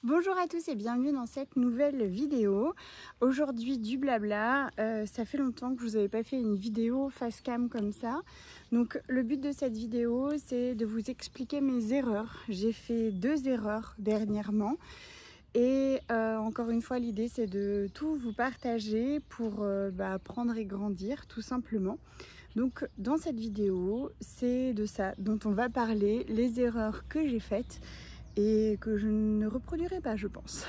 Bonjour à tous et bienvenue dans cette nouvelle vidéo. Aujourd'hui du blabla, ça fait longtemps que je vous avais pas fait une vidéo face cam comme ça. Donc le but de cette vidéo c'est de vous expliquer mes erreurs. J'ai fait 2 erreurs dernièrement et encore une fois l'idée c'est de tout vous partager pour apprendre et grandir tout simplement. Donc dans cette vidéo c'est de ça dont on va parler, les erreurs que j'ai faites et que je ne reproduirai pas, je pense.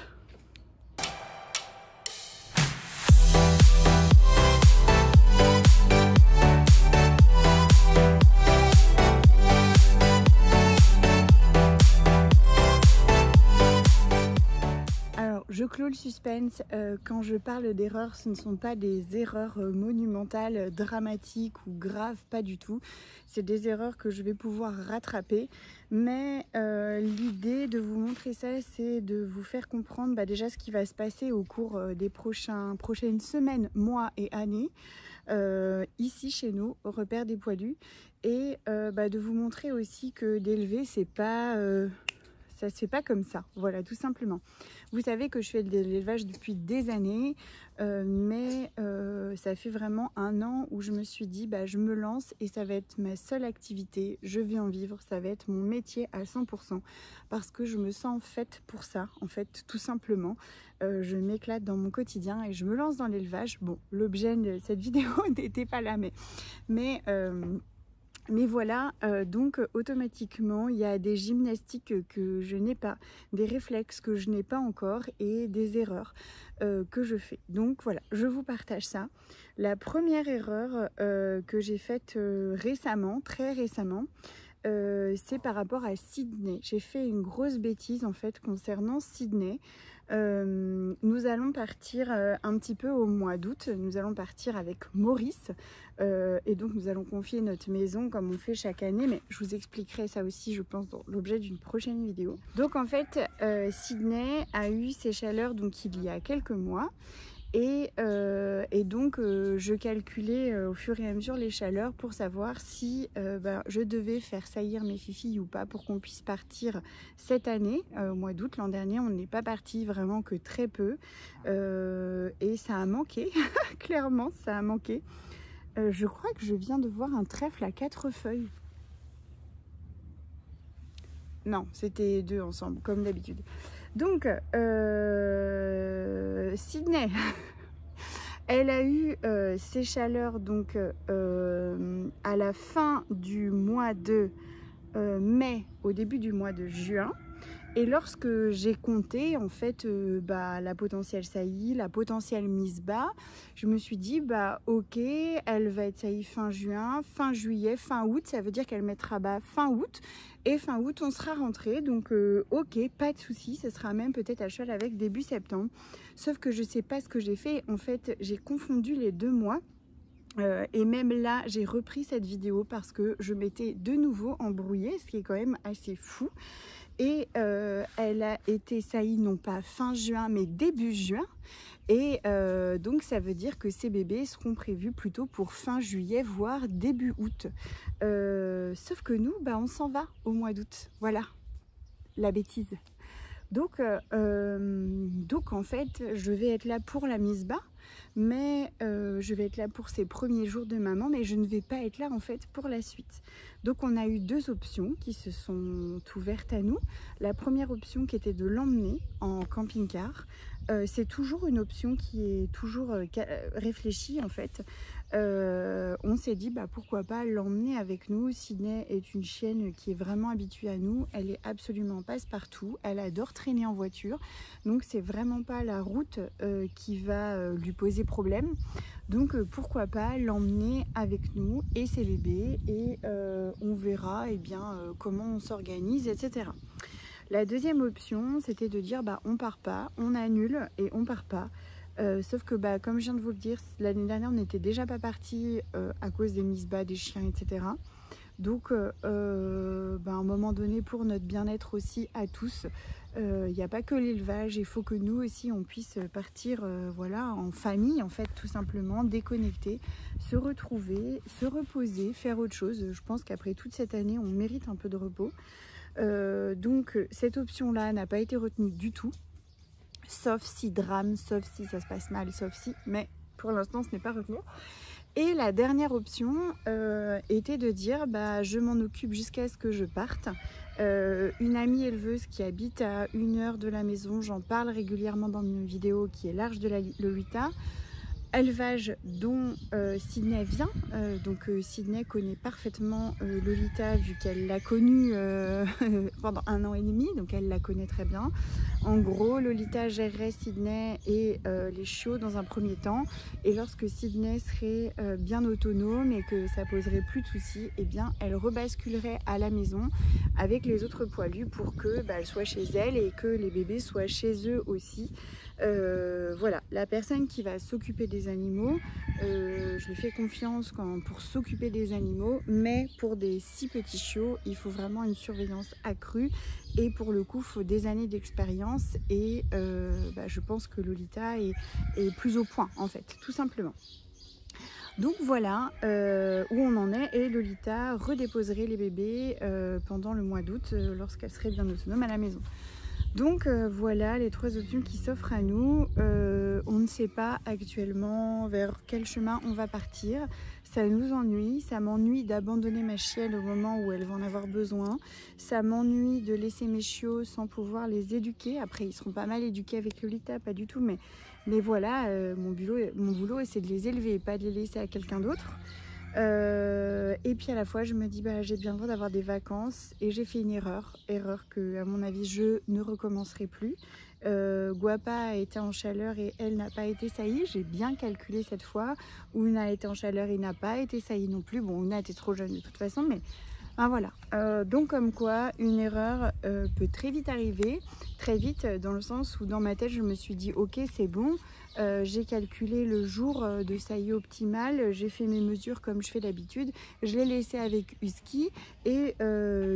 Alors, je clôt le suspense. Quand je parle d'erreurs, ce ne sont pas des erreurs monumentales, dramatiques ou graves, pas du tout. C'est des erreurs que je vais pouvoir rattraper. Mais l'idée de vous montrer ça, c'est de vous faire comprendre déjà ce qui va se passer au cours des prochaines semaines, mois et années, ici chez nous, au repère des poilus. Et de vous montrer aussi que d'élever, c'est pas... ça se fait pas comme ça, voilà, tout simplement. Vous savez que je fais de l'élevage depuis des années, mais ça fait vraiment 1 an où je me suis dit, je me lance et ça va être ma seule activité, je vais en vivre, ça va être mon métier à 100%, parce que je me sens faite pour ça, en fait, tout simplement. Je m'éclate dans mon quotidien et je me lance dans l'élevage. Bon, l'objet de cette vidéo n'était pas là, mais voilà, donc automatiquement il y a des gymnastiques que je n'ai pas, des réflexes que je n'ai pas encore et des erreurs que je fais. Donc voilà, je vous partage ça. La première erreur que j'ai faite récemment, très récemment, c'est par rapport à Sydney. J'ai fait une grosse bêtise en fait concernant Sydney. Nous allons partir un petit peu au mois d'août, nous allons partir avec Maurice et donc nous allons confier notre maison comme on fait chaque année, mais je vous expliquerai ça aussi je pense dans l'objet d'une prochaine vidéo. Donc en fait Sydney a eu ses chaleurs donc il y a quelques mois. Et donc je calculais au fur et à mesure les chaleurs pour savoir si je devais faire saillir mes filles ou pas pour qu'on puisse partir cette année, au mois d'août. L'an dernier on n'est pas parti vraiment que très peu et ça a manqué, clairement ça a manqué. Je crois que je viens de voir un trèfle à 4 feuilles. Non, c'était 2 ensemble comme d'habitude. Donc Sydney elle a eu ses chaleurs donc à la fin du mois de mai, au début du mois de juin. Et lorsque j'ai compté en fait la potentielle saillie, la potentielle mise bas, je me suis dit ok, elle va être saillie fin juin, fin juillet, fin août, ça veut dire qu'elle mettra bas fin août. Et fin août on sera rentré, donc ok, pas de souci, ce sera même peut-être à cheval avec début septembre. Sauf que je sais pas ce que j'ai fait, en fait j'ai confondu les 2 mois. Et même là j'ai repris cette vidéo parce que je m'étais de nouveau embrouillée, ce qui est quand même assez fou. Et elle a été saillie non pas fin juin mais début juin. Et donc ça veut dire que ces bébés seront prévus plutôt pour fin juillet voire début août. Sauf que nous on s'en va au mois d'août. Voilà la bêtise. Donc en fait je vais être là pour la mise bas, mais je vais être là pour ces premiers jours de maman, mais je ne vais pas être là en fait pour la suite. Donc on a eu 2 options qui se sont ouvertes à nous. La première option qui était de l'emmener en camping-car. C'est toujours une option qui est toujours réfléchie en fait. On s'est dit pourquoi pas l'emmener avec nous. Sydney est une chienne qui est vraiment habituée à nous, elle est absolument passe-partout, elle adore traîner en voiture, donc c'est vraiment pas la route qui va lui poser problème. Donc pourquoi pas l'emmener avec nous et ses bébés et on verra comment on s'organise, etc. La deuxième option c'était de dire on part pas, on annule et on part pas. Sauf que comme je viens de vous le dire, l'année dernière on n'était déjà pas parti à cause des mises bas des chiens, etc. Donc à un moment donné, pour notre bien-être aussi à tous, il n'y a pas que l'élevage, il faut que nous aussi on puisse partir en famille en fait, tout simplement, déconnecter, se retrouver, se reposer, faire autre chose. Je pense qu'après toute cette année on mérite un peu de repos. Donc cette option-là n'a pas été retenue du tout, sauf si drame, sauf si ça se passe mal, sauf si, mais pour l'instant ce n'est pas retenu. Et la dernière option était de dire bah, je m'en occupe jusqu'à ce que je parte. Une amie éleveuse qui habite à 1 heure de la maison, j'en parle régulièrement dans mes vidéos, qui est l'Arche de la Lolita, élevage dont Sydney vient. Donc Sydney connaît parfaitement Lolita vu qu'elle l'a connue pendant 1 an et demi, donc elle la connaît très bien. En gros, Lolita gérerait Sydney et les chiots dans un premier temps, et lorsque Sydney serait bien autonome et que ça poserait plus de soucis, eh bien elle rebasculerait à la maison avec les autres poilus pour que bah, elle soit chez elle et que les bébés soient chez eux aussi. Voilà, la personne qui va s'occuper des animaux, je lui fais confiance pour s'occuper des animaux, mais pour des si petits chiots, il faut vraiment une surveillance accrue, et pour le coup, il faut des années d'expérience, et bah, je pense que Lolita est plus au point, en fait, tout simplement. Donc voilà où on en est, et Lolita redéposerait les bébés pendant le mois d'août lorsqu'elle serait bien autonome à la maison. Donc voilà les 3 options qui s'offrent à nous. On ne sait pas actuellement vers quel chemin on va partir. Ça nous ennuie, ça m'ennuie d'abandonner ma chienne au moment où elle va en avoir besoin. Ça m'ennuie de laisser mes chiots sans pouvoir les éduquer. Après ils seront pas mal éduqués avec Lolita, pas du tout, mais voilà, mon boulot c'est de les élever, pas de les laisser à quelqu'un d'autre. Et puis à la fois je me dis bah, j'ai bien le droit d'avoir des vacances, et j'ai fait une erreur que à mon avis je ne recommencerai plus. Guapa a été en chaleur et elle n'a pas été saillie, j'ai bien calculé cette fois. Una a été en chaleur et n'a pas été saillie non plus. Bon, Una était trop jeune de toute façon, mais ben voilà. Donc comme quoi une erreur peut très vite arriver, très vite dans le sens où dans ma tête je me suis dit ok c'est bon, j'ai calculé le jour de saillie optimale, j'ai fait mes mesures comme je fais d'habitude, je l'ai laissé avec Husky, et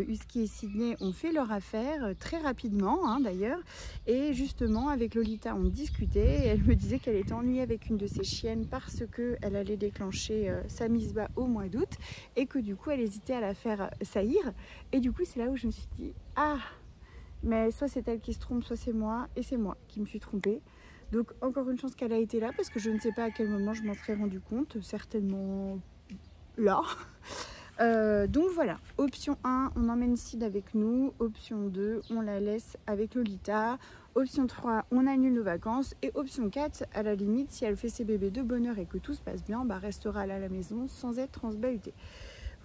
Husky et Sydney ont fait leur affaire très rapidement hein, d'ailleurs, et justement avec Lolita on discutait, et elle me disait qu'elle était ennuyée avec une de ses chiennes parce qu'elle allait déclencher sa mise bas au mois d'août, et que du coup elle hésitait à la faire saillir, et du coup c'est là où je me suis dit ah mais soit c'est elle qui se trompe, soit c'est moi, et c'est moi qui me suis trompée. Donc encore une chance qu'elle a été là, parce que je ne sais pas à quel moment je m'en serais rendu compte, certainement là. Donc voilà, option 1, on emmène Sid avec nous, option 2, on la laisse avec Lolita, option 3, on annule nos vacances, et option 4, à la limite, si elle fait ses bébés de bonne heure et que tout se passe bien, bah restera là à la maison sans être transbahutée.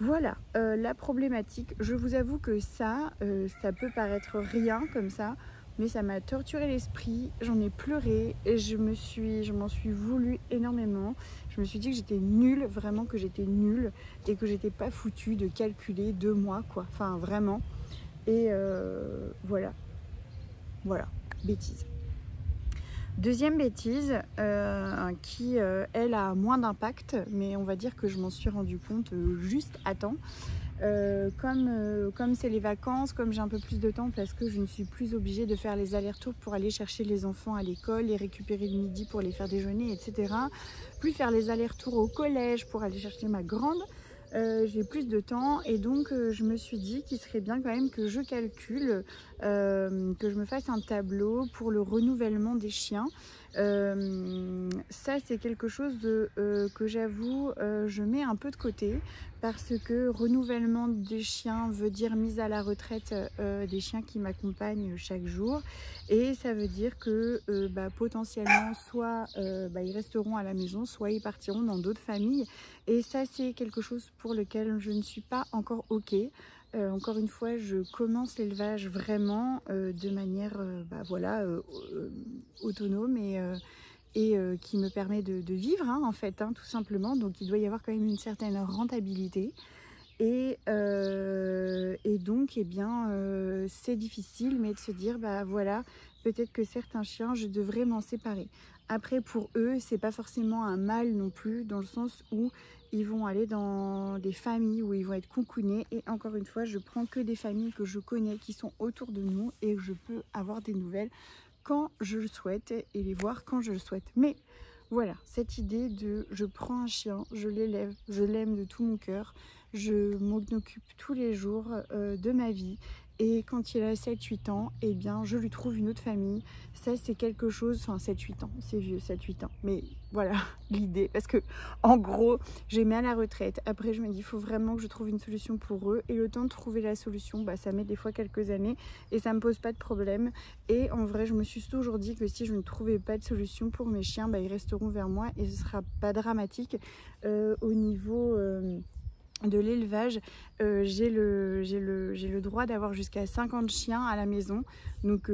Voilà la problématique. Je vous avoue que ça peut paraître rien comme ça, mais ça m'a torturé l'esprit, j'en ai pleuré, et je m'en suis voulu énormément. Je me suis dit que j'étais nulle, vraiment que j'étais nulle, et que j'étais pas foutue de calculer 2 mois quoi, enfin vraiment. Et voilà, bêtise. Deuxième bêtise qui elle a moins d'impact, mais on va dire que je m'en suis rendu compte juste à temps. Comme c'est les vacances, comme j'ai un peu plus de temps parce que je ne suis plus obligée de faire les allers-retours pour aller chercher les enfants à l'école, les récupérer le midi pour les faire déjeuner, etc. Plus faire les allers-retours au collège pour aller chercher ma grande. J'ai plus de temps, et donc je me suis dit qu'il serait bien quand même que je calcule, que je me fasse un tableau pour le renouvellement des chiens. Ça c'est quelque chose que j'avoue je mets un peu de côté, parce que renouvellement des chiens veut dire mise à la retraite des chiens qui m'accompagnent chaque jour, et ça veut dire que potentiellement soit ils resteront à la maison, soit ils partiront dans d'autres familles, et ça c'est quelque chose pour lequel je ne suis pas encore ok. Encore une fois, je commence l'élevage vraiment de manière autonome et qui me permet de vivre hein, en fait, hein, tout simplement. Donc il doit y avoir quand même une certaine rentabilité. Et donc eh bien c'est difficile, mais de se dire bah voilà, peut-être que certains chiens je devrais m'en séparer. Après pour eux c'est pas forcément un mal non plus, dans le sens où ils vont aller dans des familles où ils vont être coucounés, et encore une fois je prends que des familles que je connais, qui sont autour de nous, et je peux avoir des nouvelles quand je le souhaite et les voir quand je le souhaite. Mais voilà, cette idée de je prends un chien, je l'élève, je l'aime de tout mon cœur, je m'en occupe tous les jours de ma vie, et quand il a 7-8 ans, eh bien je lui trouve une autre famille. Ça c'est quelque chose, enfin 7-8 ans, c'est vieux 7-8 ans, mais voilà l'idée, parce que en gros j'ai mis à la retraite, après je me dis il faut vraiment que je trouve une solution pour eux, et le temps de trouver la solution, bah, ça met des fois quelques années et ça me pose pas de problème. Et en vrai je me suis toujours dit que si je ne trouvais pas de solution pour mes chiens, bah, ils resteront vers moi et ce sera pas dramatique. Au niveau de l'élevage, j'ai le droit d'avoir jusqu'à 50 chiens à la maison, donc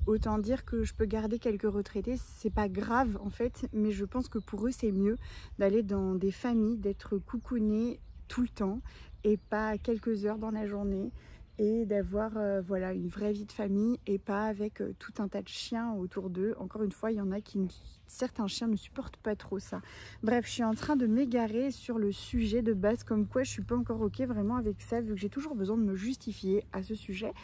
autant dire que je peux garder quelques retraités, c'est pas grave en fait, mais je pense que pour eux c'est mieux d'aller dans des familles, d'être coucounés tout le temps et pas quelques heures dans la journée, et d'avoir voilà, une vraie vie de famille et pas avec tout un tas de chiens autour d'eux. Encore une fois, il y en a qui, certains chiens ne supportent pas trop ça. Bref, je suis en train de m'égarer sur le sujet de base, comme quoi je suis pas encore ok vraiment avec ça, vu que j'ai toujours besoin de me justifier à ce sujet.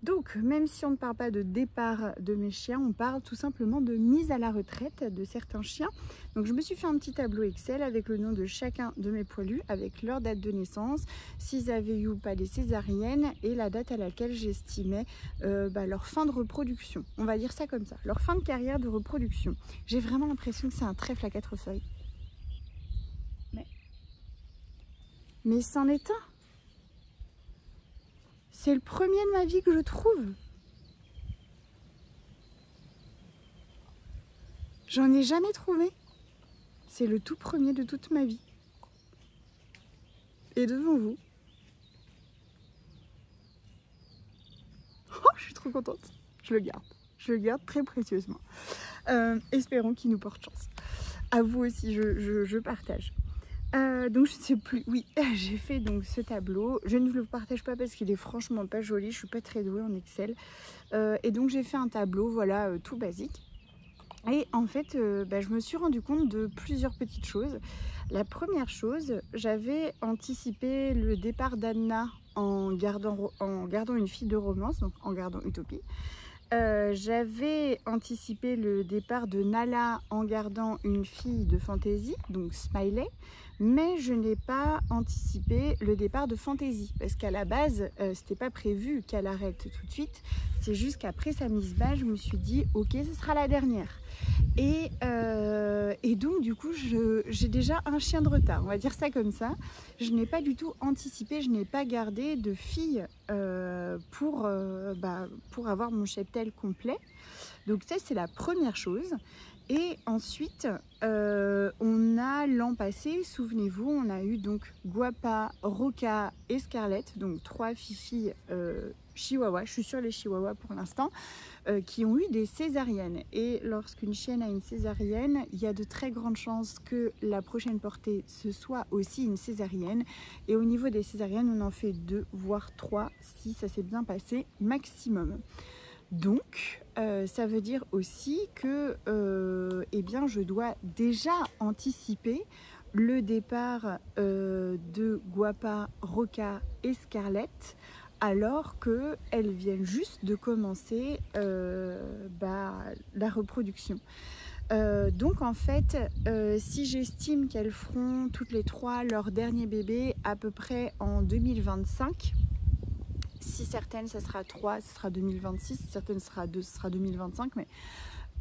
Donc, même si on ne parle pas de départ de mes chiens, on parle tout simplement de mise à la retraite de certains chiens. Donc, je me suis fait un petit tableau Excel avec le nom de chacun de mes poilus, avec leur date de naissance, s'ils avaient eu ou pas des césariennes et la date à laquelle j'estimais leur fin de reproduction. On va dire ça comme ça, leur fin de carrière de reproduction. J'ai vraiment l'impression que c'est un trèfle à 4 feuilles. Mais c'en est un. C'est le premier de ma vie que je trouve. J'en ai jamais trouvé. C'est le tout premier de toute ma vie. Et devant vous. Oh, je suis trop contente. Je le garde. Je le garde très précieusement. Espérons qu'il nous porte chance. À vous aussi, je partage. Donc je ne sais plus, oui, j'ai fait donc ce tableau, je ne vous le partage pas parce qu'il est franchement pas joli, je suis pas très douée en Excel, et donc j'ai fait un tableau, voilà, tout basique, et en fait je me suis rendu compte de plusieurs petites choses. La première chose, j'avais anticipé le départ d'Anna en gardant une fille de romance, donc en gardant Utopie. J'avais anticipé le départ de Nala en gardant une fille de Fantasy, donc Smiley, mais je n'ai pas anticipé le départ de Fantasy, parce qu'à la base, c'était pas prévu qu'elle arrête tout de suite, c'est juste qu'après sa mise bas, je me suis dit, ok, ce sera la dernière. Et donc du coup j'ai déjà un chien de retard, on va dire ça comme ça. Je n'ai pas du tout anticipé, je n'ai pas gardé de fille pour avoir mon cheptel complet. Donc ça c'est la première chose. Et ensuite on a l'an passé, souvenez-vous, on a eu donc Guapa, Roca et Scarlett, donc 3 filles chihuahua, je suis sur les chihuahuas pour l'instant, qui ont eu des césariennes. Et lorsqu'une chienne a une césarienne, il y a de très grandes chances que la prochaine portée ce soit aussi une césarienne. Et au niveau des césariennes, on en fait 2 voire 3 si ça s'est bien passé maximum. Donc ça veut dire aussi que eh bien, je dois déjà anticiper le départ de Guapa, Roca et Scarlett, alors qu'elles viennent juste de commencer la reproduction. Donc en fait, si j'estime qu'elles feront toutes les 3 leur dernier bébé à peu près en 2025, si certaines ça sera 3, ce sera 2026, si certaines sera 2, ce sera 2025, mais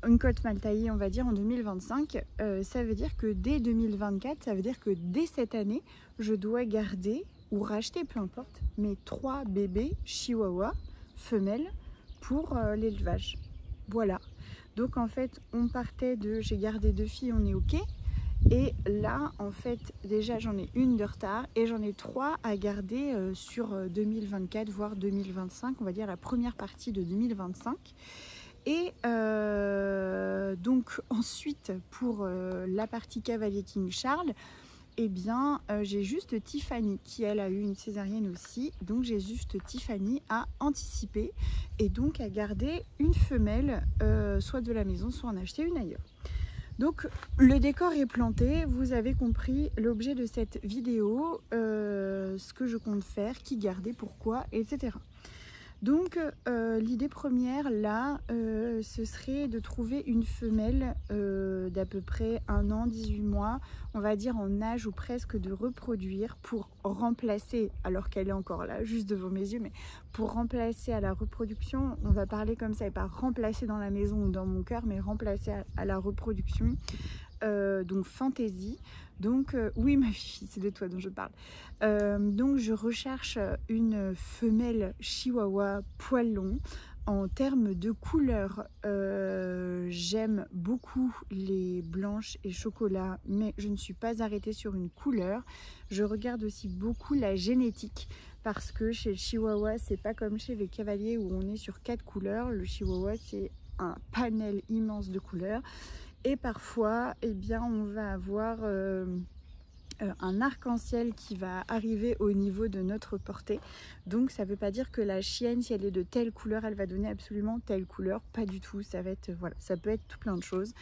une cote mal taillée on va dire en 2025, ça veut dire que dès 2024, ça veut dire que dès cette année, je dois garder ou racheter, peu importe, mes 3 bébés chihuahua femelles pour l'élevage. Voilà. Donc en fait, on partait de j'ai gardé 2 filles, on est ok. Et là, en fait, déjà j'en ai une de retard et j'en ai 3 à garder sur 2024, voire 2025, on va dire la première partie de 2025. Et donc ensuite, pour la partie Cavalier King Charles, eh bien, j'ai juste Tiffany qui, elle, a eu une césarienne aussi. Donc, j'ai juste Tiffany à anticiper et donc à garder une femelle, soit de la maison, soit en acheter une ailleurs. Donc, le décor est planté. Vous avez compris l'objet de cette vidéo, ce que je compte faire, qui garder, pourquoi, etc. Donc l'idée première là, ce serait de trouver une femelle d'à peu près 1 an, 18 mois, on va dire en âge ou presque de reproduire, pour remplacer, alors qu'elle est encore là, juste devant mes yeux, mais pour remplacer à la reproduction, on va parler comme ça, et pas remplacer dans la maison ou dans mon cœur, mais remplacer à la reproduction, donc fantaisie. Donc oui ma fille, c'est de toi dont je parle. Donc je recherche une femelle chihuahua poil long. En termes de couleur, j'aime beaucoup les blanches et chocolat, mais je ne suis pas arrêtée sur une couleur. Je regarde aussi beaucoup la génétique, parce que chez le chihuahua, c'est pas comme chez les cavaliers où on est sur 4 couleurs. Le chihuahua, c'est un panel immense de couleurs. Et parfois, eh bien, on va avoir un arc-en-ciel qui va arriver au niveau de notre portée. Donc ça ne veut pas dire que la chienne, si elle est de telle couleur, elle va donner absolument telle couleur. Pas du tout, ça va être, voilà, ça peut être tout plein de choses.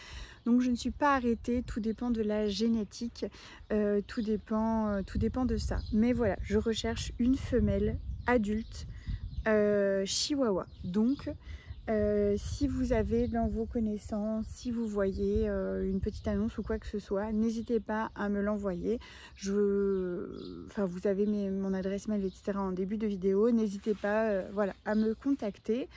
Donc je ne suis pas arrêtée, tout dépend de la génétique, tout dépend de ça. Mais voilà, je recherche une femelle adulte chihuahua. Donc si vous avez dans vos connaissances, si vous voyez une petite annonce ou quoi que ce soit, n'hésitez pas à me l'envoyer. Enfin, vous avez mon adresse mail, etc. en début de vidéo. N'hésitez pas voilà, à me contacter.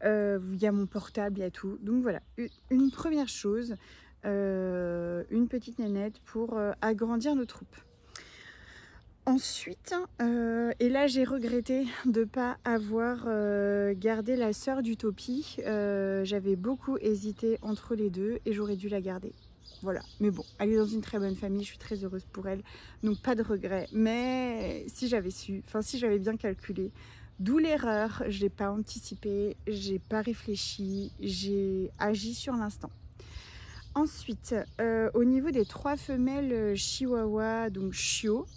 Il y a mon portable, il y a tout. Donc voilà, une première chose, une petite nénette pour agrandir nos troupes. Ensuite, et là j'ai regretté de ne pas avoir gardé la sœur d'Utopie. J'avais beaucoup hésité entre les deux et j'aurais dû la garder. Voilà, mais bon, elle est dans une très bonne famille, je suis très heureuse pour elle, donc pas de regret. Mais si j'avais su, enfin si j'avais bien calculé, d'où l'erreur, je n'ai pas anticipé, j'ai pas réfléchi, j'ai agi sur l'instant. Ensuite, au niveau des 3 femelles chihuahua, donc chiot,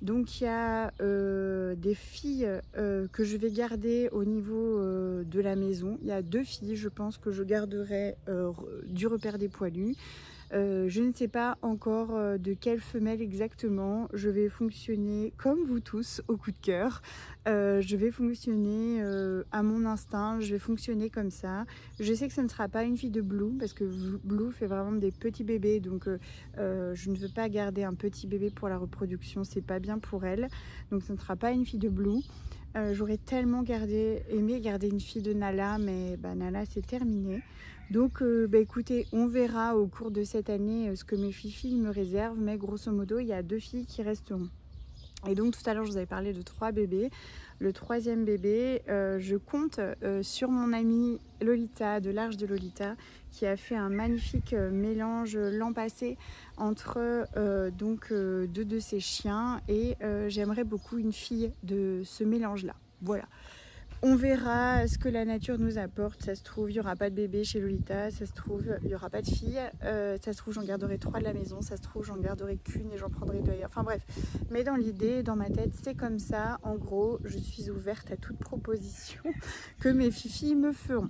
donc il y a des filles que je vais garder au niveau de la maison. Il y a 2 filles, je pense, que je garderai du repère des poilus. Je ne sais pas encore de quelle femelle exactement. Je vais fonctionner comme vous tous au coup de cœur. Je vais fonctionner à mon instinct, je vais fonctionner comme ça. Je sais que ce ne sera pas une fille de Blue, parce que Blue fait vraiment des petits bébés, donc je ne veux pas garder un petit bébé pour la reproduction, c'est pas bien pour elle. Donc ce ne sera pas une fille de Blue. J'aurais tellement aimé garder une fille de Nala, mais bah, Nala c'est terminé. Donc bah, écoutez, on verra au cours de cette année ce que mes filles me réservent, mais grosso modo il y a 2 filles qui resteront. Et donc tout à l'heure je vous avais parlé de 3 bébés. Le 3e bébé, je compte sur mon amie Lolita, de l'Arche de Lolita, qui a fait un magnifique mélange l'an passé entre donc 2 de ses chiens, et j'aimerais beaucoup une fille de ce mélange là. Voilà. On verra ce que la nature nous apporte. Ça se trouve, il n'y aura pas de bébé chez Lolita. Ça se trouve, il n'y aura pas de fille. Ça se trouve, j'en garderai 3 de la maison. Ça se trouve, j'en garderai qu'une et j'en prendrai 2 ailleurs. Enfin bref. Mais dans l'idée, dans ma tête, c'est comme ça. En gros, je suis ouverte à toute proposition que mes filles me feront.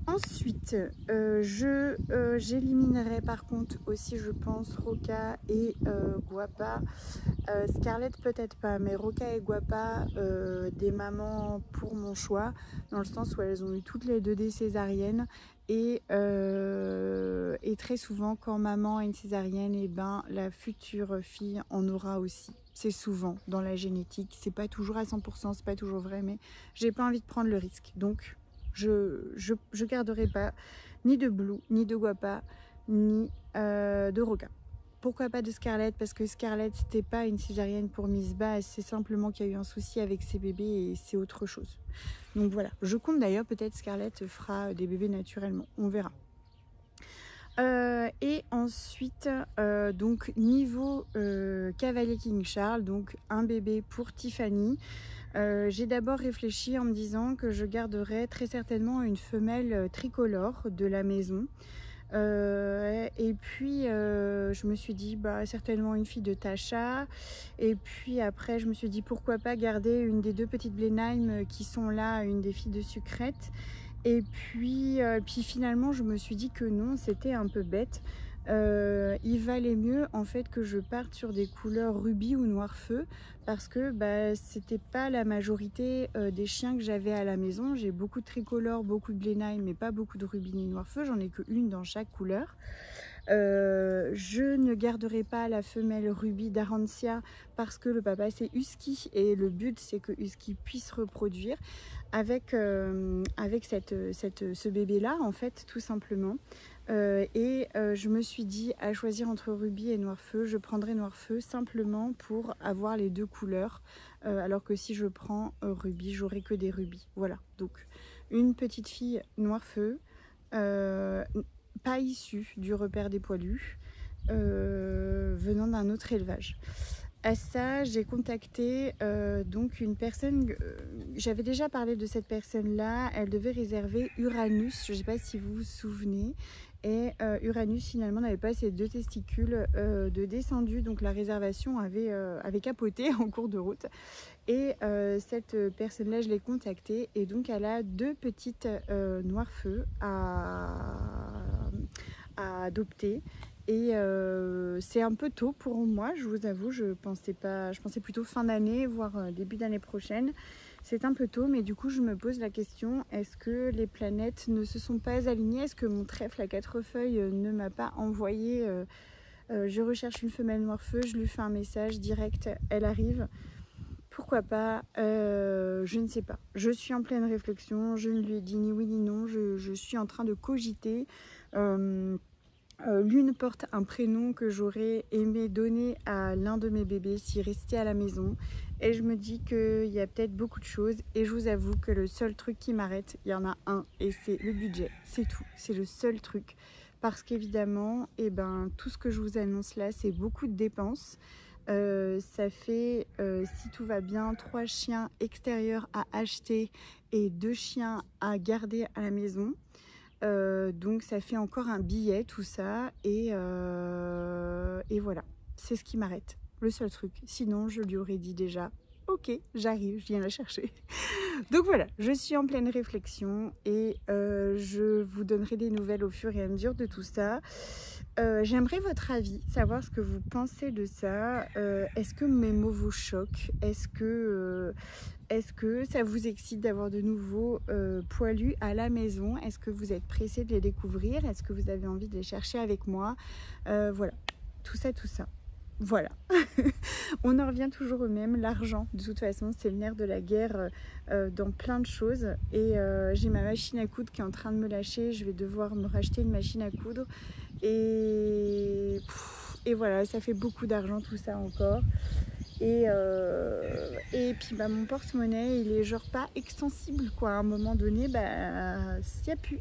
Ensuite, j'éliminerai par contre aussi, je pense, Roca et Guapa. Scarlett peut-être pas, mais Roca et Guapa, des mamans pour mon choix, dans le sens où elles ont eu toutes les 2 des césariennes, et très souvent quand maman a une césarienne, et ben la future fille en aura aussi. C'est souvent dans la génétique, c'est pas toujours à 100%, c'est pas toujours vrai, mais j'ai pas envie de prendre le risque, donc je garderai pas ni de Blue, ni de Guapa, ni de Roca. Pourquoi pas de Scarlett? Parce que Scarlett, c'était pas une césarienne pour Miss Bass, c'est simplement qu'il y a eu un souci avec ses bébés et c'est autre chose. Donc voilà, je compte d'ailleurs, peut-être Scarlett fera des bébés naturellement, on verra. Et ensuite, donc niveau Cavalier King Charles, donc un bébé pour Tiffany. J'ai d'abord réfléchi en me disant que je garderais très certainement une femelle tricolore de la maison. Et puis je me suis dit bah certainement une fille de Tasha, et puis après je me suis dit pourquoi pas garder une des 2 petites Blenheim qui sont là, une des filles de Sucrète. Et puis finalement je me suis dit que non, c'était un peu bête il valait mieux en fait que je parte sur des couleurs rubis ou noir feu, parce que bah, c'était pas la majorité des chiens que j'avais à la maison. J'ai beaucoup de tricolores, beaucoup de Blenheim, mais pas beaucoup de rubis ni noir feu, j'en ai qu'une dans chaque couleur. Je ne garderai pas la femelle rubis d'Arancia parce que le papa c'est Husky et le but c'est que Husky puisse reproduire avec ce bébé là en fait, tout simplement. Je me suis dit, à choisir entre rubis et noir feu, je prendrai noir feu simplement pour avoir les deux couleurs, alors que si je prends rubis, j'aurai que des rubis. Voilà, donc une petite fille noir feu, pas issue du repère des poilus, venant d'un autre élevage. À ça, j'ai contacté donc une personne, j'avais déjà parlé de cette personne-là, elle devait réserver Uranus, je ne sais pas si vous vous souvenez, et Uranus finalement n'avait pas ses 2 testicules de descendu, donc la réservation avait capoté en cours de route. Et cette personne-là, je l'ai contactée, et donc elle a 2 petites noir feu à adopter. Et c'est un peu tôt pour moi, je vous avoue, je pensais plutôt fin d'année, voire début d'année prochaine. C'est un peu tôt, mais du coup je me pose la question, est-ce que les planètes ne se sont pas alignées? Est-ce que mon trèfle à 4 feuilles ne m'a pas envoyé je recherche une femelle noir feu, je lui fais un message direct, elle arrive? Pourquoi pas, je ne sais pas. Je suis en pleine réflexion, je ne lui ai dit ni oui ni non, je suis en train de cogiter. L'une porte un prénom que j'aurais aimé donner à l'un de mes bébés s'il restait à la maison. Et je me dis qu'il y a peut-être beaucoup de choses. Et je vous avoue que le seul truc qui m'arrête, il y en a un, et c'est le budget. C'est tout, c'est le seul truc. Parce qu'évidemment, tout ce que je vous annonce là, c'est beaucoup de dépenses. Ça fait, si tout va bien, 3 chiens extérieurs à acheter et 2 chiens à garder à la maison. Donc ça fait encore un billet tout ça, et voilà, c'est ce qui m'arrête, le seul truc. Sinon je lui aurais dit déjà ok, j'arrive, je viens la chercher. Donc voilà, je suis en pleine réflexion, et je vous donnerai des nouvelles au fur et à mesure de tout ça. J'aimerais votre avis, savoir ce que vous pensez de ça. Est-ce que mes mots vous choquent? Est-ce que ça vous excite d'avoir de nouveaux poilus à la maison? Est-ce que vous êtes pressé de les découvrir? Est-ce que vous avez envie de les chercher avec moi? Voilà, tout ça. Voilà. On en revient toujours au même, l'argent, de toute façon, c'est le nerf de la guerre dans plein de choses. Et j'ai ma machine à coudre qui est en train de me lâcher, je vais devoir me racheter une machine à coudre. Et voilà, ça fait beaucoup d'argent tout ça encore. Et puis mon porte-monnaie, il est genre pas extensible quoi. À un moment donné, il n'y a plus.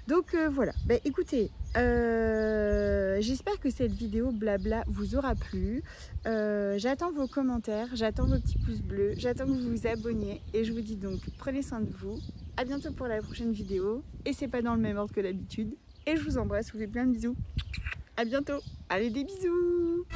Donc voilà, écoutez, j'espère que cette vidéo blabla vous aura plu. J'attends vos commentaires, j'attends vos petits pouces bleus, j'attends que vous vous abonniez, et je vous dis donc prenez soin de vous. À bientôt pour la prochaine vidéo, et c'est pas dans le même ordre que d'habitude. Et je vous embrasse, je vous fais plein de bisous. À bientôt. Allez, des bisous.